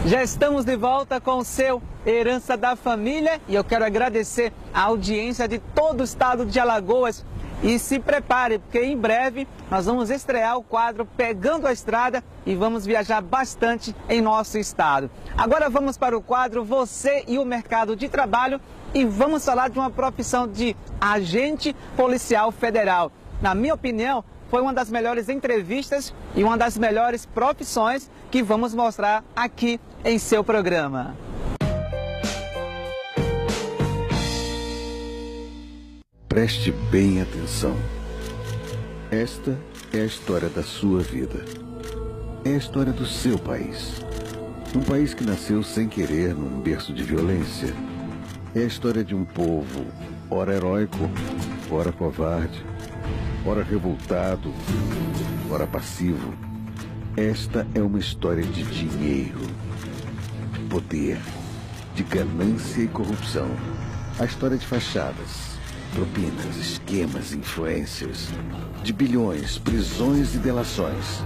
Já estamos de volta com o seu Herança da Família e eu quero agradecer a audiência de todo o estado de Alagoas. E se prepare, porque em breve nós vamos estrear o quadro Pegando a Estrada e vamos viajar bastante em nosso estado. Agora vamos para o quadro Você e o Mercado de Trabalho e vamos falar de uma profissão de agente policial federal. Na minha opinião, foi uma das melhores entrevistas e uma das melhores profissões que vamos mostrar aqui em seu programa. Preste bem atenção. Esta é a história da sua vida. É a história do seu país. Um país que nasceu sem querer num berço de violência. É a história de um povo, ora heróico, ora covarde, ora revoltado, ora passivo. Esta é uma história de dinheiro, de poder, de ganância e corrupção. A história de fachadas, propinas, esquemas, influências, de bilhões, prisões e delações.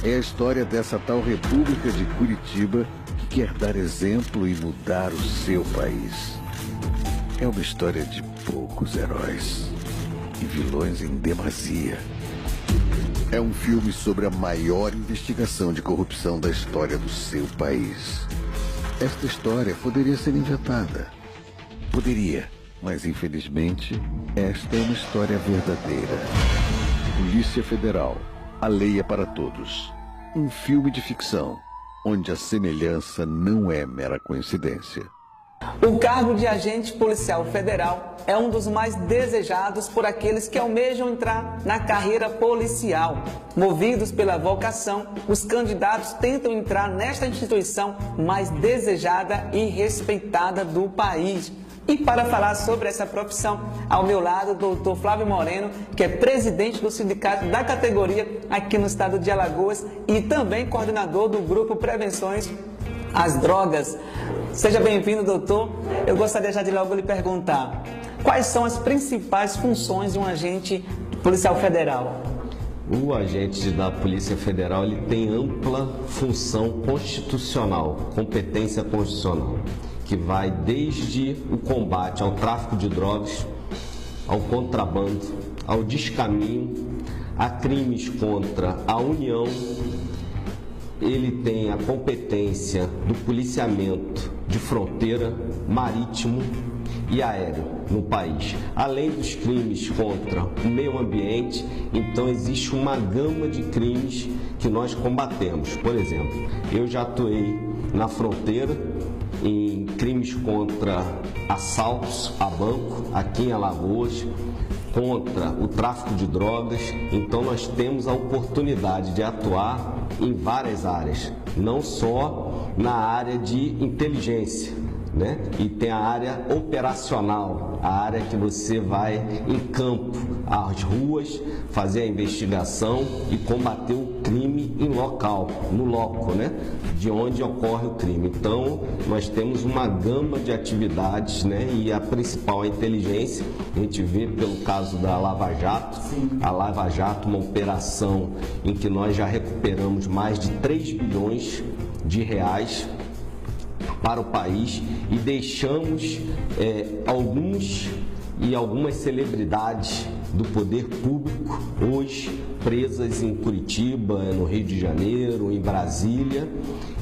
É a história dessa tal República de Curitiba que quer dar exemplo e mudar o seu país. É uma história de poucos heróis e vilões em demasia. É um filme sobre a maior investigação de corrupção da história do seu país. Esta história poderia ser inventada. Poderia. Mas, infelizmente, esta é uma história verdadeira. Polícia Federal, a lei é para todos. Um filme de ficção, onde a semelhança não é mera coincidência. O cargo de agente policial federal é um dos mais desejados por aqueles que almejam entrar na carreira policial. Movidos pela vocação, os candidatos tentam entrar nesta instituição mais desejada e respeitada do país. E para falar sobre essa profissão, ao meu lado, o doutor Flávio Moreno, que é presidente do sindicato da categoria aqui no estado de Alagoas e também coordenador do grupo Prevenções às Drogas. Seja bem-vindo, doutor. Eu gostaria já de logo lhe perguntar, quais são as principais funções de um agente policial federal? O agente da Polícia Federal ele tem ampla função constitucional, competência constitucional, que vai desde o combate ao tráfico de drogas, ao contrabando, ao descaminho, a crimes contra a União. Ele tem a competência do policiamento de fronteira, marítimo e aéreo no país. Além dos crimes contra o meio ambiente, então existe uma gama de crimes que nós combatemos. Por exemplo, eu já atuei na fronteira em crimes contra assaltos a banco aqui em Alagoas, contra o tráfico de drogas. Então nós temos a oportunidade de atuar em várias áreas, não só na área de inteligência, né? E tem a área operacional, a área que você vai em campo, às ruas, fazer a investigação e combater o crime em local, no loco, né? De onde ocorre o crime. Então, nós temos uma gama de atividades, né? E a principal é a inteligência. A gente vê pelo caso da Lava Jato. Sim. A Lava Jato, uma operação em que nós já recuperamos mais de 3 bilhões de reais para o país e deixamos algumas celebridades do poder público hoje presas em Curitiba, no Rio de Janeiro, em Brasília.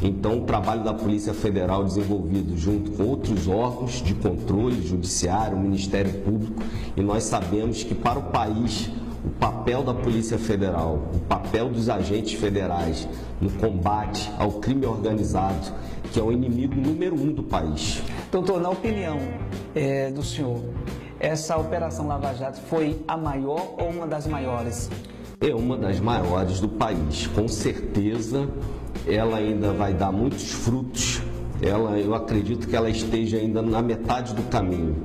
Então, o trabalho da Polícia Federal desenvolvido junto com outros órgãos de controle, Judiciário, Ministério Público, e nós sabemos que para o país o papel da Polícia Federal, o papel dos agentes federais no combate ao crime organizado, que é o inimigo número 1 do país. Doutor, na opinião do senhor, essa Operação Lava Jato foi a maior ou uma das maiores? É uma das maiores do país. Com certeza, ela ainda vai dar muitos frutos. Eu acredito que ela esteja ainda na metade do caminho,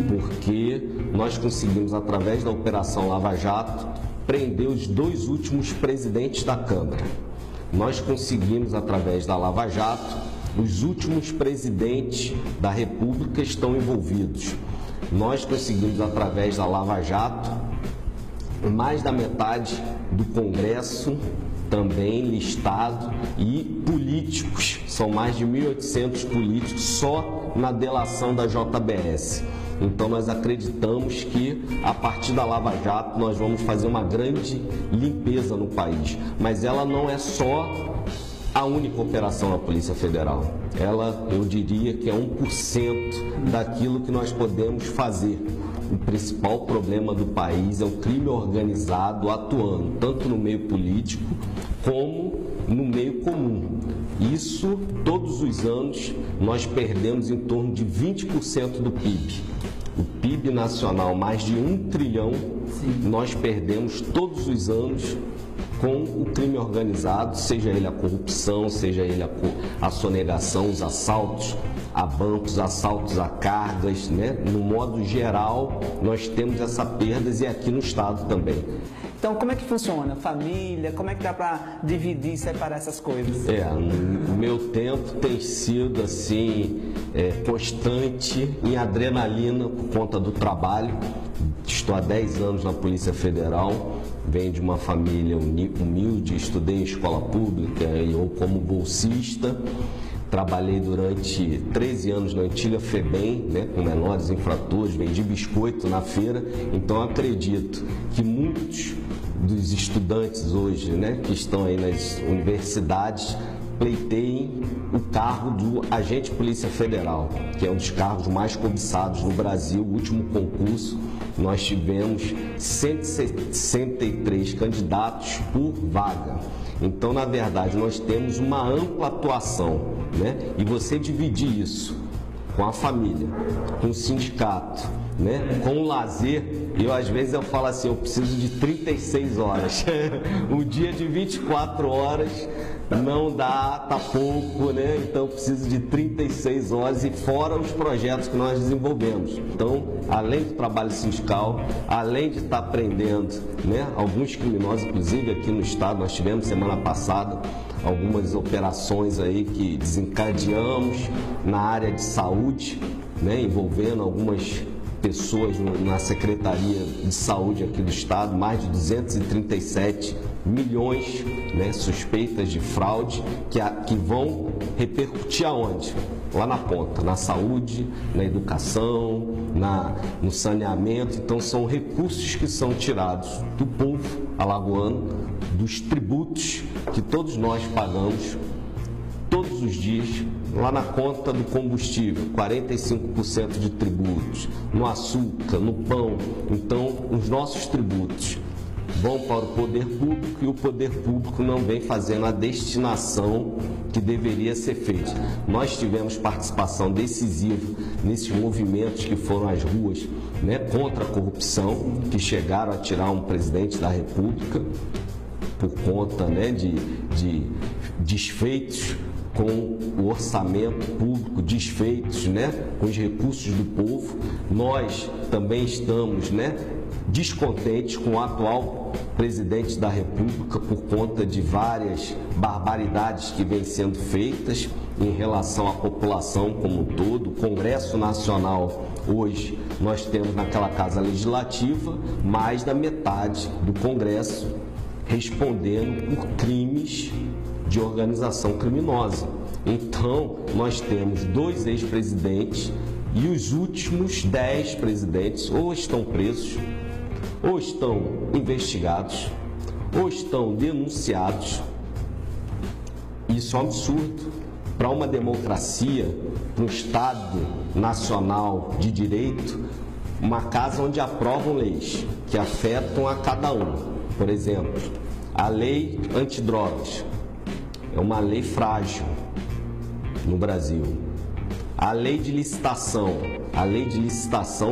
porque nós conseguimos, através da Operação Lava Jato, prender os 2 últimos presidentes da Câmara. Nós conseguimos, através da Lava Jato, os últimos presidentes da República estão envolvidos. Nós conseguimos, através da Lava Jato, mais da metade do Congresso, também listado, e políticos, são mais de 1.800 políticos só na delação da JBS. Então nós acreditamos que a partir da Lava Jato nós vamos fazer uma grande limpeza no país, mas ela não é só a única operação da Polícia Federal. Ela, eu diria que é 1% daquilo que nós podemos fazer. O principal problema do país é o crime organizado atuando, tanto no meio político como no meio comum. Isso, todos os anos, nós perdemos em torno de 20% do PIB. O PIB nacional, mais de 1 trilhão, nós perdemos todos os anos com o crime organizado, seja ele a corrupção, seja ele a sonegação, os assaltos a bancos, assaltos a cargas, né? No modo geral, nós temos essas perdas e aqui no estado também. Então, como é que funciona? Família, como é que dá para dividir e separar essas coisas? O meu tempo tem sido assim, constante em adrenalina por conta do trabalho. Estou há 10 anos na Polícia Federal, venho de uma família humilde, estudei em escola pública, eu como bolsista. Trabalhei durante 13 anos na antiga FEBEM, né, com menores infratores, vendi biscoito na feira. Então acredito que muitos dos estudantes hoje, né, que estão aí nas universidades, pleiteiem o cargo do agente Polícia Federal, que é um dos cargos mais cobiçados no Brasil. O último concurso nós tivemos 163 candidatos por vaga. Então, na verdade, nós temos uma ampla atuação, né? E você dividir isso com a família, com o sindicato, né? Com o lazer, às vezes eu falo assim, eu preciso de 36 horas. O dia de 24 horas não dá, tá pouco, né? Então eu preciso de 36 horas e fora os projetos que nós desenvolvemos. Então, além do trabalho sindical, além de estar prendendo, né, alguns criminosos, inclusive aqui no estado, nós tivemos semana passada algumas operações aí que desencadeamos na área de saúde, né, envolvendo algumas pessoas na Secretaria de Saúde aqui do estado, mais de 237 milhões, né, suspeitas de fraude que vão repercutir aonde? Lá na ponta, na saúde, na educação, no saneamento. Então são recursos que são tirados do povo alagoano, dos tributos que todos nós pagamos todos os dias, lá na conta do combustível, 45% de tributos, no açúcar, no pão. Então, os nossos tributos vão para o poder público e o poder público não vem fazendo a destinação que deveria ser feita. Nós tivemos participação decisiva nesses movimentos que foram às ruas, né, contra a corrupção, que chegaram a tirar um presidente da República por conta, né, de desfeitos com o orçamento público, desfeitos, né, com os recursos do povo. Nós também estamos, né, descontentes com o atual presidente da República por conta de várias barbaridades que vêm sendo feitas em relação à população como um todo. O Congresso Nacional, hoje, nós temos naquela Casa Legislativa mais da metade do Congresso respondendo por crimes de organização criminosa. Então, nós temos 2 ex-presidentes e os últimos 10 presidentes ou estão presos, ou estão investigados, ou estão denunciados. Isso é um absurdo. Para uma democracia, para um Estado nacional de direito, uma casa onde aprovam leis que afetam a cada um. Por exemplo, a lei antidrogas é uma lei frágil no Brasil. A lei de licitação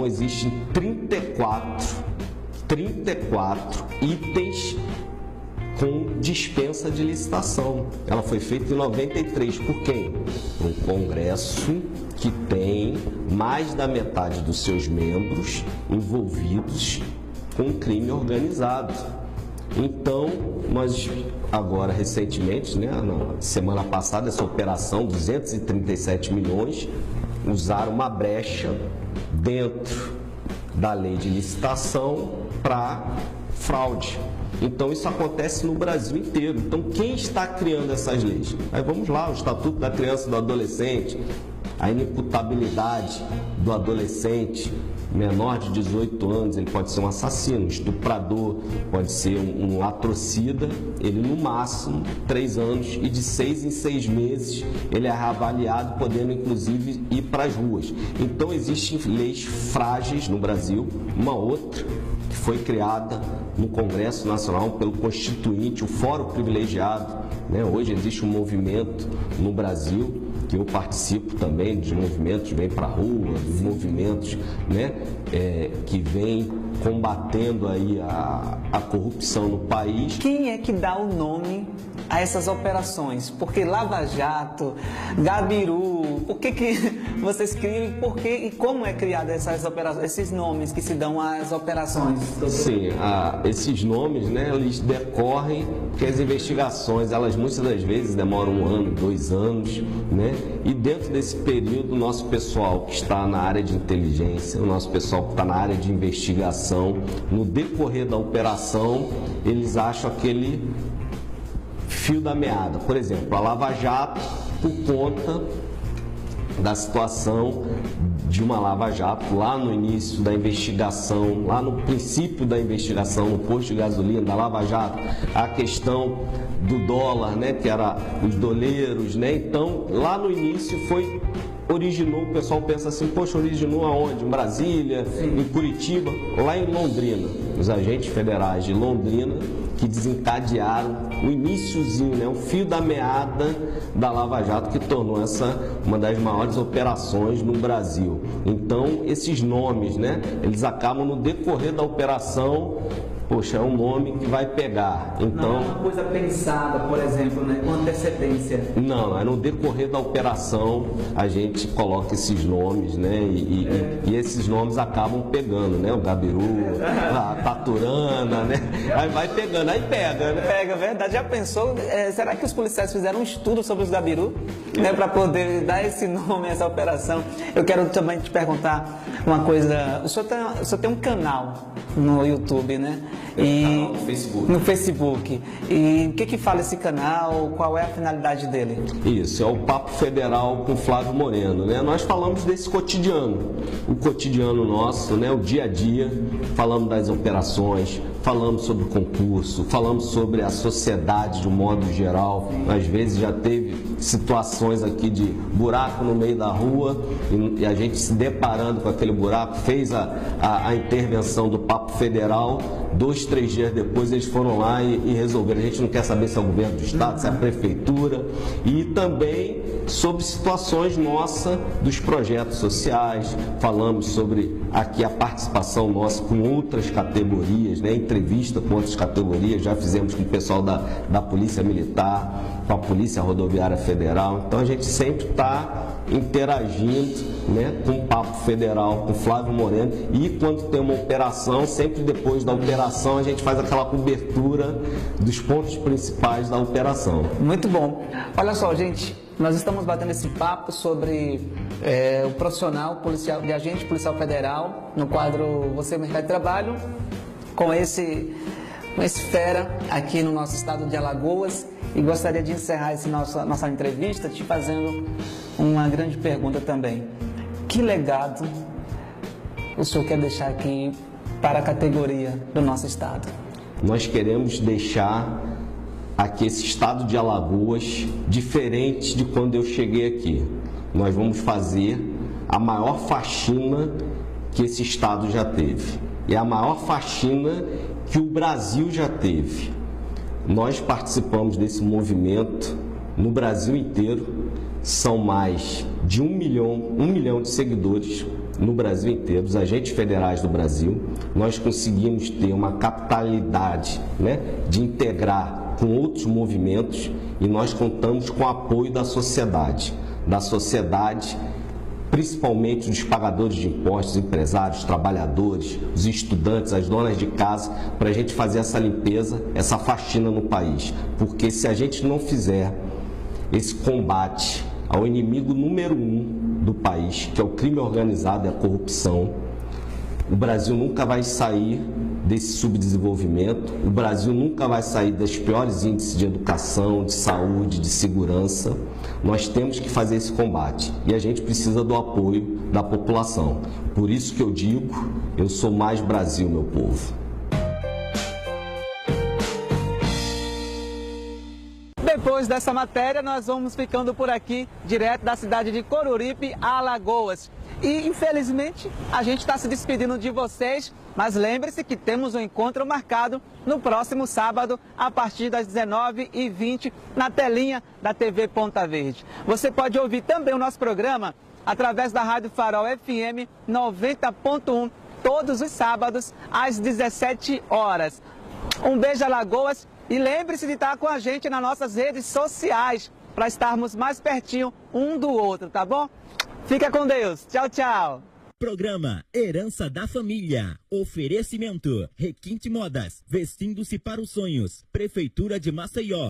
existem 34 itens com dispensa de licitação. Ela foi feita em 93 por quem? Por um Congresso que tem mais da metade dos seus membros envolvidos com crime organizado. Então, nós agora recentemente, né, na semana passada, essa operação, 237 milhões, usaram uma brecha dentro da lei de licitação para fraude. Então isso acontece no Brasil inteiro. Então quem está criando essas leis? Aí vamos lá, o Estatuto da Criança e do Adolescente, a inimputabilidade do adolescente menor de 18 anos, ele pode ser um assassino, um estuprador, pode ser um latrocida, ele no máximo 3 anos e de 6 em 6 meses ele é reavaliado, podendo inclusive ir para as ruas. Então existem leis frágeis no Brasil, uma outra que foi criada no Congresso Nacional pelo Constituinte, o Fórum Privilegiado, né? Hoje existe um movimento no Brasil, que eu participo também dos movimentos, vem para a rua, dos movimentos, né, que vem combatendo aí a corrupção no país. Quem é que dá o nome a essas operações? Porque Lava Jato, Gabiru, por que vocês criam e como é criada essas operações, esses nomes que se dão às operações? Sim, esses nomes, né, eles decorrem porque as investigações, elas muitas das vezes demoram 1 ano, 2 anos, né? E dentro desse período, o nosso pessoal que está na área de inteligência, o nosso pessoal que está na área de investigação, no decorrer da operação, eles acham aquele fio da meada. Por exemplo, a Lava Jato, por conta da situação de uma Lava Jato, lá no início da investigação, lá no princípio da investigação, no posto de gasolina da Lava Jato, a questão do dólar, né, que era os doleiros, né? Então, lá no início originou, o pessoal pensa assim, poxa, originou aonde? Em Brasília, em Curitiba, lá em Londrina. Os agentes federais de Londrina que desencadearam o iniciozinho, né, o fio da meada da Lava Jato, que tornou essa uma das maiores operações no Brasil. Então, esses nomes, né, eles acabam no decorrer da operação. Poxa, é um nome que vai pegar. Então, não é uma coisa pensada, por exemplo, né, com antecedência. Não, é no decorrer da operação a gente coloca esses nomes, né? E esses nomes acabam pegando, né? O Gabiru, a Taturana, né? Aí vai pegando, aí pega, né? Pega, verdade. Já pensou? Será que os policiais fizeram um estudo sobre os Gabiru, né, para poder dar esse nome a essa operação? Eu quero também te perguntar uma coisa. O senhor tem um canal no YouTube, né? No Facebook. No Facebook. E o que fala esse canal? Qual é a finalidade dele? Isso, é o Papo Federal com Flávio Moreno, né? Nós falamos desse cotidiano, o cotidiano nosso, né? O dia a dia, falamos das operações, falamos sobre o concurso, falamos sobre a sociedade de um modo geral. Às vezes já teve situações aqui de buraco no meio da rua e a gente se deparando com aquele buraco, fez a intervenção do Papo Federal. 2, 3 dias depois eles foram lá e resolveram. A gente não quer saber se é o governo do estado, se é a prefeitura, e também sobre situações nossas dos projetos sociais. Falamos sobre aqui a participação nossa com outras categorias, né? Entrevista com outras categorias, já fizemos com o pessoal da Polícia Militar, com a Polícia Rodoviária Federal. Então a gente sempre está interagindo, né, com o Papo Federal, com o Flávio Moreno, e quando tem uma operação, sempre depois da operação a gente faz aquela cobertura dos pontos principais da operação. Muito bom. Olha só, gente, nós estamos batendo esse papo sobre o profissional policial, de agente policial federal, no quadro Você Mercado de Trabalho, com esse fera aqui no nosso estado de Alagoas. E gostaria de encerrar nossa entrevista te fazendo uma grande pergunta também. Que legado o senhor quer deixar aqui para a categoria do nosso estado? Nós queremos deixar aqui esse estado de Alagoas diferente de quando eu cheguei aqui. Nós vamos fazer a maior faxina que esse estado já teve. É a maior faxina que o Brasil já teve. Nós participamos desse movimento no Brasil inteiro. São mais de 1 milhão de seguidores no Brasil inteiro, os agentes federais do Brasil. Nós conseguimos ter uma capitalidade, né, de integrar com outros movimentos, e nós contamos com o apoio da sociedade, principalmente dos pagadores de impostos, empresários, trabalhadores, os estudantes, as donas de casa, para a gente fazer essa limpeza, essa faxina no país. Porque se a gente não fizer esse combate ao inimigo número 1 do país, que é o crime organizado e a corrupção, o Brasil nunca vai sair desse subdesenvolvimento. O Brasil nunca vai sair dos piores índices de educação, de saúde, de segurança. Nós temos que fazer esse combate e a gente precisa do apoio da população. Por isso que eu digo, eu sou mais Brasil, meu povo. Depois dessa matéria, nós vamos ficando por aqui, direto da cidade de Coruripe, Alagoas. E, infelizmente, a gente está se despedindo de vocês, mas lembre-se que temos um encontro marcado no próximo sábado, a partir das 19h20, na telinha da TV Ponta Verde. Você pode ouvir também o nosso programa através da Rádio Farol FM 90.1, todos os sábados, às 17 horas. Um beijo, Alagoas, e lembre-se de estar com a gente nas nossas redes sociais, para estarmos mais pertinho um do outro, tá bom? Fica com Deus. Tchau, tchau. Programa Herança da Família. Oferecimento Requinte Modas. Vestindo-se para os sonhos. Prefeitura de Maceió.